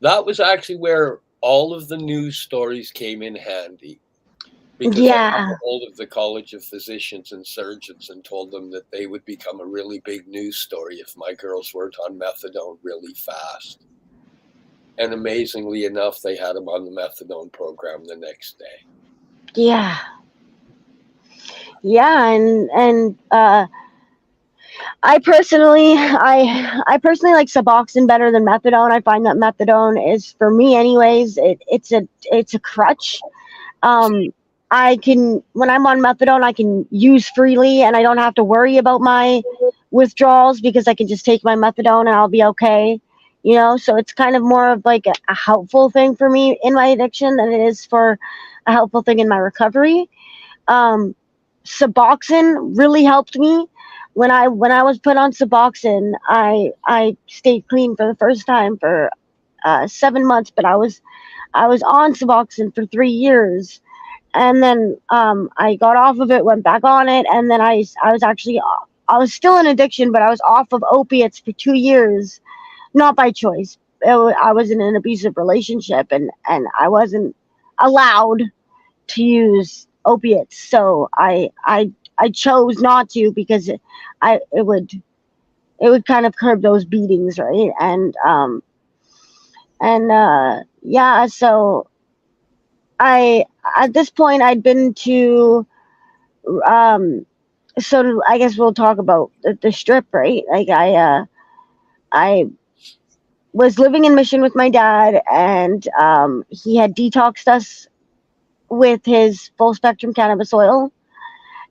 that was actually where all of the news stories came in handy. Because I got a hold of the College of Physicians and Surgeons and told them that they would become a really big news story if my girls weren't on methadone really fast. And amazingly enough, they had them on the methadone program the next day. Yeah, and I personally like Suboxone better than methadone. I find that methadone is, for me anyways, it's a crutch. When I'm on methadone, I can use freely and I don't have to worry about my withdrawals because I can just take my methadone and I'll be okay, you know? So it's kind of more of like a helpful thing for me in my addiction than it is for a helpful thing in my recovery. Suboxone really helped me. When I was put on Suboxone, I stayed clean for the first time for 7 months, but I was on Suboxone for 3 years. And then I got off of it, went back on it, and then I was still in addiction, but I was off of opiates for 2 years, not by choice. I was in an abusive relationship, and I wasn't allowed to use opiates, so I chose not to because it would kind of curb those beatings, right? And And yeah, so at this point I'd been to so I guess we'll talk about the strip, right? Like I was living in Mission with my dad, and he had detoxed us with his full spectrum cannabis oil,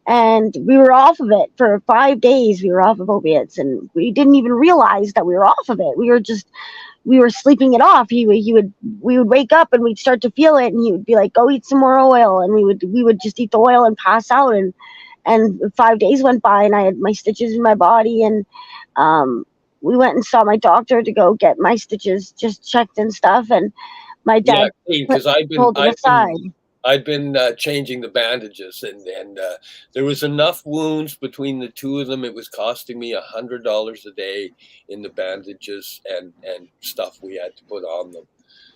and we were off of it for 5 days. We were off of opiates, and we didn't even realize that we were off of it. We were sleeping it off. We would wake up and we'd start to feel it, and he would be like, "Go eat some more oil," and we would just eat the oil and pass out. And 5 days went by, and I had my stitches in my body, and we went and saw my doctor to go get my stitches just checked and stuff. And my dad because pulled them aside. I'd been changing the bandages, and there was enough wounds between the two of them. It was costing me $100 a day in the bandages and stuff we had to put on them.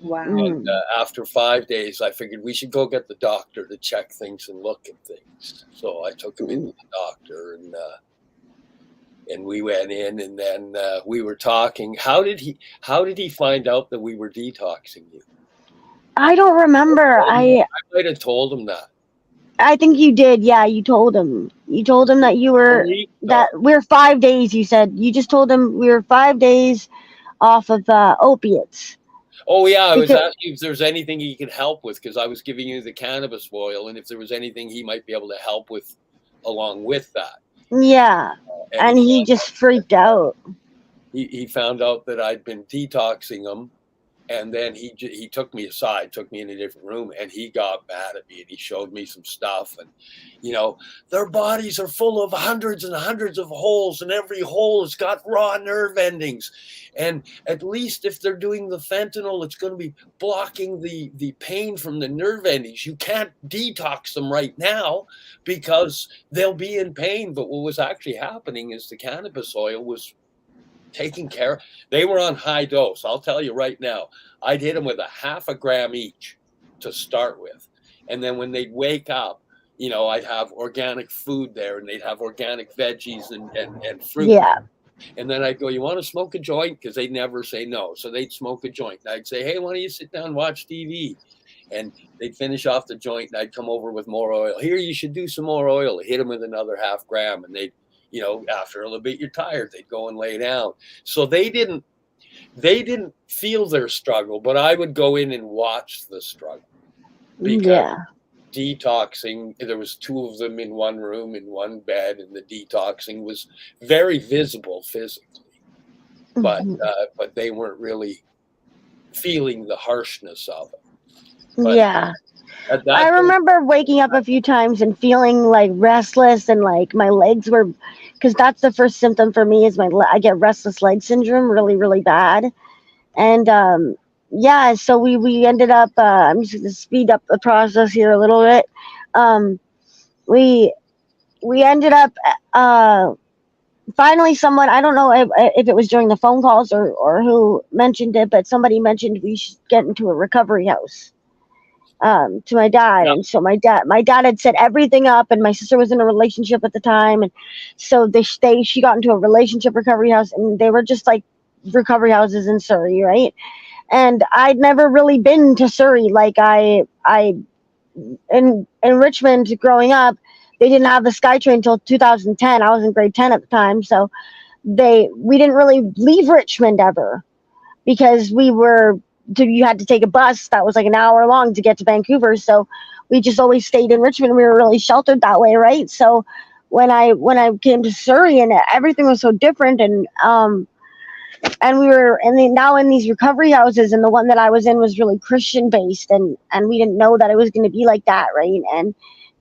Wow. And after 5 days, I figured we should go get the doctor to check things and look at things. So I took him into the doctor, and we went in, and then we were talking. How did he find out that we were detoxing you? I don't remember. I might have told him that. I think you did. Yeah, you told him. You told him that you were that we're 5 days. You said you just told him we were 5 days off of opiates. Oh yeah, I was asking if there's anything he could help with, because I was giving you the cannabis oil, and if there was anything he might be able to help with along with that. Yeah, and he just freaked out. He found out that I'd been detoxing him, and then he took me aside, took me in a different room, and he got mad at me, and he showed me some stuff. And their bodies are full of hundreds and hundreds of holes, and every hole has got raw nerve endings. And at least if they're doing the fentanyl, it's going to be blocking the pain from the nerve endings. You can't detox them right now because they'll be in pain. But what was actually happening is the cannabis oil was taking care. They were on high dose. I'll tell you right now, I'd hit them with a 0.5 gram each to start with. And then when they'd wake up, I'd have organic food there, and they'd have organic veggies and fruit. Yeah. And then I'd go, "You want to smoke a joint?" Because they'd never say no. So they'd smoke a joint. And I'd say, "Hey, why don't you sit down and watch TV?" And they'd finish off the joint, and I'd come over with more oil. "Here, you should do some more oil." Hit them with another 0.5 gram, and they'd, after a little bit, you're tired. They'd go and lay down. So they didn't feel their struggle, but I would go in and watch the struggle. Because detoxing, there was 2 of them in one room, in one bed, and the detoxing was very visible physically. But they weren't really feeling the harshness of it. But yeah. I remember waking up a few times and feeling like restless, and like my legs were, because that's the first symptom for me is I get restless leg syndrome really, really bad. And so we ended up, I'm just going to speed up the process here a little bit. We ended up, finally someone, I don't know if it was during the phone calls or who mentioned it, but somebody mentioned we should get into a recovery house. To my dad. And so my dad had set everything up, and my sister was in a relationship at the time. And so she got into a relationship recovery house, and they were just like recovery houses in Surrey. Right. And I'd never really been to Surrey. Like in Richmond growing up, they didn't have the SkyTrain until 2010. I was in grade 10 at the time. So we didn't really leave Richmond ever, because you had to take a bus that was like an hour long to get to Vancouver. So we just always stayed in Richmond. We were really sheltered that way, right? So when I came to Surrey, and everything was so different, and we were now in these recovery houses, and the one that I was in was really Christian based, and we didn't know that it was going to be like that, right?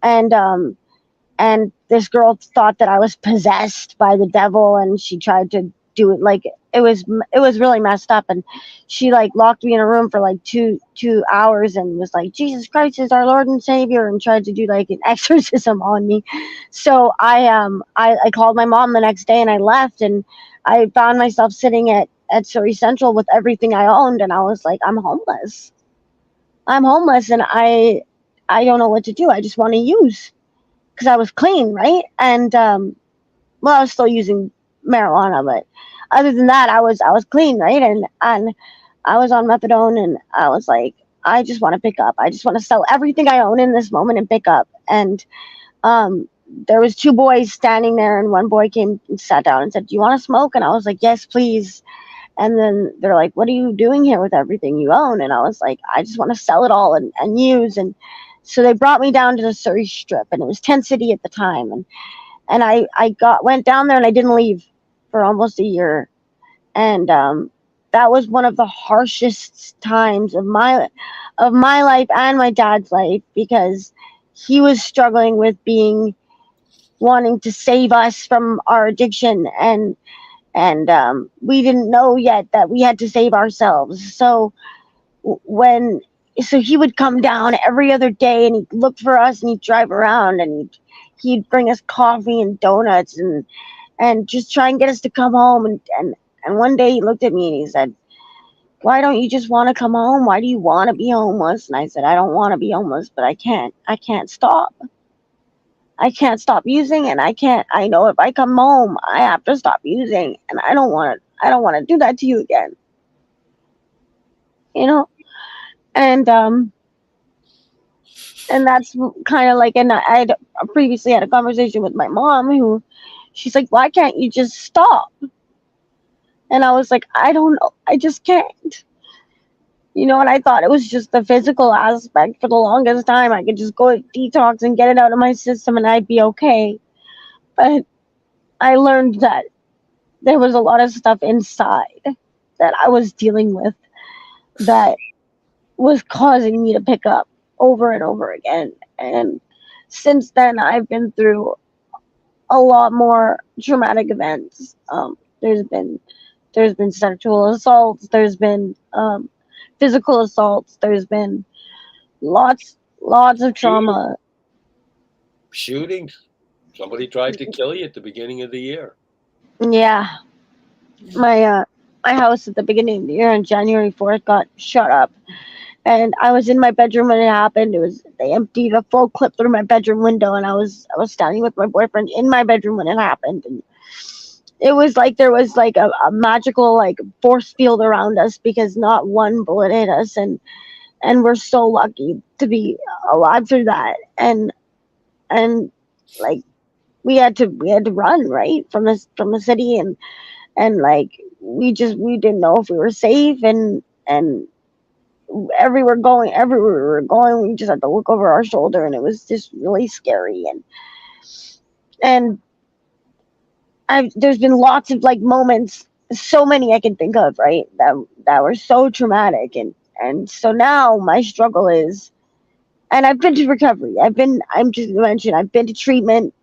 And this girl thought that I was possessed by the devil, and she tried to do it like it was really messed up, and she like locked me in a room for like two hours and was like, "Jesus Christ is our Lord and Savior," and tried to do like an exorcism on me. So I called my mom the next day, and I left, and I found myself sitting at Surrey Central with everything I owned, and I was like, I'm homeless, and I don't know what to do. I just want to use, because I was clean, right? And I was still using marijuana, but other than that, I was clean, right? And I was on methadone, and I was like, I just want to pick up. I just want to sell everything I own in this moment and pick up. And there was 2 boys standing there, and one boy came and sat down and said, "Do you want to smoke?" And I was like, "Yes, please." And then they're like, "What are you doing here with everything you own?" And I was like, "I just want to sell it all and use." And so they brought me down to the Surrey Strip, and it was Tent City at the time. And I went down there, and I didn't leave for almost a year. And that was one of the harshest times of my life and my dad's life, because he was struggling with wanting to save us from our addiction, and we didn't know yet that we had to save ourselves. So he would come down every other day, and he'd look for us, and he'd drive around, and he'd bring us coffee and donuts, and just try and get us to come home. And one day he looked at me and he said, "Why don't you just want to come home? Why do you want to be homeless?" And I said, "I don't want to be homeless, but I can't stop. I can't stop using, and I know if I come home, I have to stop using, and I don't want to do that to you again." You know? And that's kind of like, and I'd previously had a conversation with my mom, who, she's like, "Why can't you just stop?" And I was like, "I don't know. I just can't." And I thought it was just the physical aspect for the longest time. I could just go detox and get it out of my system and I'd be okay. But I learned that there was a lot of stuff inside that I was dealing with that was causing me to pick up over and over again. And since then, I've been through a lot more traumatic events. There's been sexual assaults. There's been physical assaults. There's been lots of trauma. Shootings. Somebody tried to kill you at the beginning of the year. Yeah, my house at the beginning of the year on January 4th got shut up, and I was in my bedroom when it happened. They emptied a full clip through my bedroom window, and I was standing with my boyfriend in my bedroom when it happened, and it was like there was like a magical like force field around us, because not one bullet hit us, and we're so lucky to be alive through that. And like we had to run right from the city, and like we didn't know if we were safe, and everywhere we were going, we just had to look over our shoulder, and it was just really scary. And there's been lots of like moments, so many I can think of, right, that were so traumatic, and so now my struggle is, and I've been to recovery. I'm just gonna mention, I've been to treatment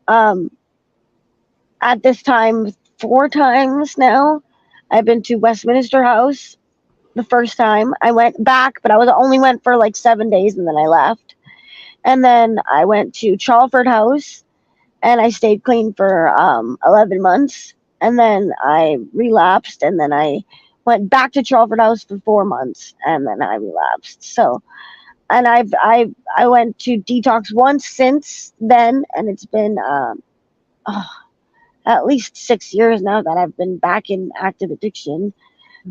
at this time 4 times now. I've been to Westminster House the first time. I went back, but I only went for like 7 days, and then I left. And then I went to Campbellford House, and I stayed clean for 11 months. And then I relapsed, and then I went back to Campbellford House for 4 months, and then I relapsed. So, and I went to detox once since then, and it's been at least 6 years now that I've been back in active addiction.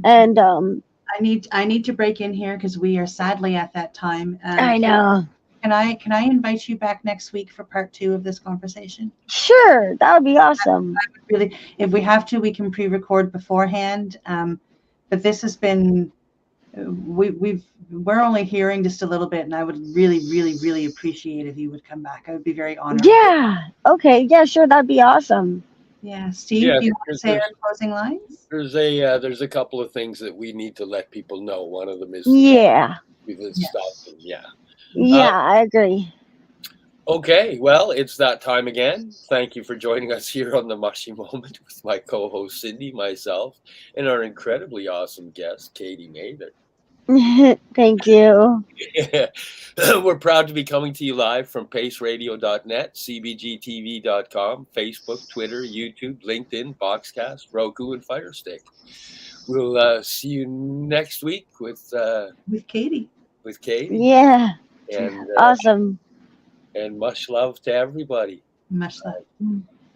And I need to break in here, because we are sadly at that time. I know. Can I invite you back next week for part 2 of this conversation? Sure, that would be awesome. I would really, if we have to, we can pre-record beforehand. But this has been, we're only hearing just a little bit, and I would really, really, really appreciate if you would come back. I would be very honored. Yeah. Okay. Yeah. Sure. That'd be awesome. Yeah, Steve, do you want to say our closing lines? There's a couple of things that we need to let people know. One of them is stuff. Yeah. Yeah, I agree. Okay, well, it's that time again. Thank you for joining us here on the Mushie Moment with my co-host Cindy, myself, and our incredibly awesome guest, Kathryn Mather. Thank you. We're proud to be coming to you live from paceradio.net, cbgtv.com, Facebook, Twitter, YouTube, LinkedIn, Boxcast, Roku, and Firestick. We'll see you next week with Katie. With Katie. Yeah. And awesome. And much love to everybody. Much love.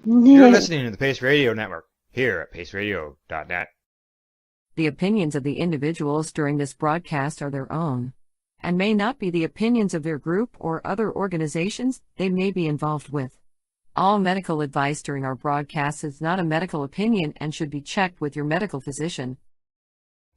You're listening to the Pace Radio Network here at paceradio.net. The opinions of the individuals during this broadcast are their own, and may not be the opinions of their group or other organizations they may be involved with. All medical advice during our broadcast is not a medical opinion and should be checked with your medical physician.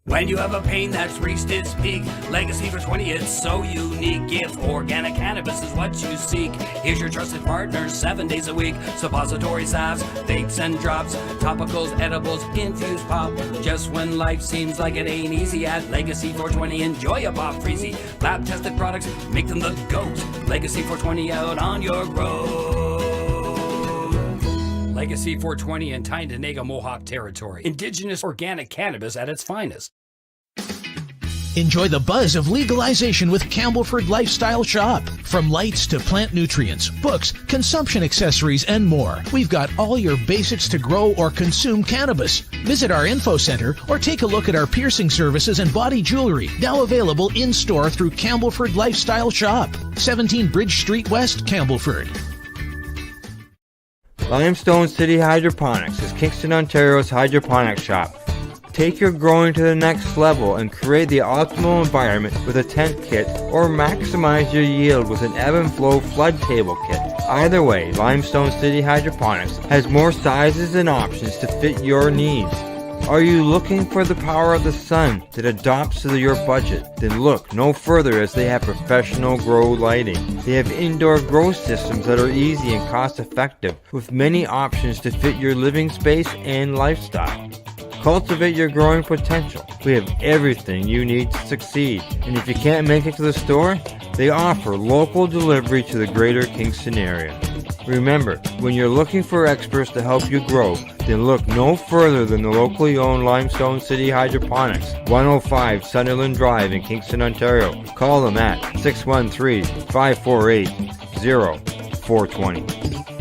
When you have a pain that's reached its peak, Legacy for 20, it's so unique. If organic cannabis is what you seek, here's your trusted partner 7 days a week. Suppository salves, vapes and drops, topicals, edibles, infused pop. Just when life seems like it ain't easy, at Legacy 420, enjoy a pop freezy. Lab tested products, make them the GOAT. Legacy 420 out on your road. Legacy 420 in Tyendinaga Mohawk territory. Indigenous organic cannabis at its finest. Enjoy the buzz of legalization with Campbellford Lifestyle Shop. From lights to plant nutrients, books, consumption accessories, and more, we've got all your basics to grow or consume cannabis. Visit our info center or take a look at our piercing services and body jewelry, now available in-store through Campbellford Lifestyle Shop, 17 Bridge Street West, Campbellford. Limestone City Hydroponics is Kingston, Ontario's hydroponics shop. Take your growing to the next level and create the optimal environment with a tent kit, or maximize your yield with an ebb and flow flood table kit. Either way, Limestone City Hydroponics has more sizes and options to fit your needs. Are you looking for the power of the sun that adapts to your budget? Then look no further, as they have professional grow lighting. They have indoor grow systems that are easy and cost effective, with many options to fit your living space and lifestyle. Cultivate your growing potential. We have everything you need to succeed. And if you can't make it to the store, they offer local delivery to the greater Kingston area. Remember, when you're looking for experts to help you grow, then look no further than the locally owned Limestone City Hydroponics, 105 Sunderland Drive in Kingston, Ontario. Call them at 613-548-0420.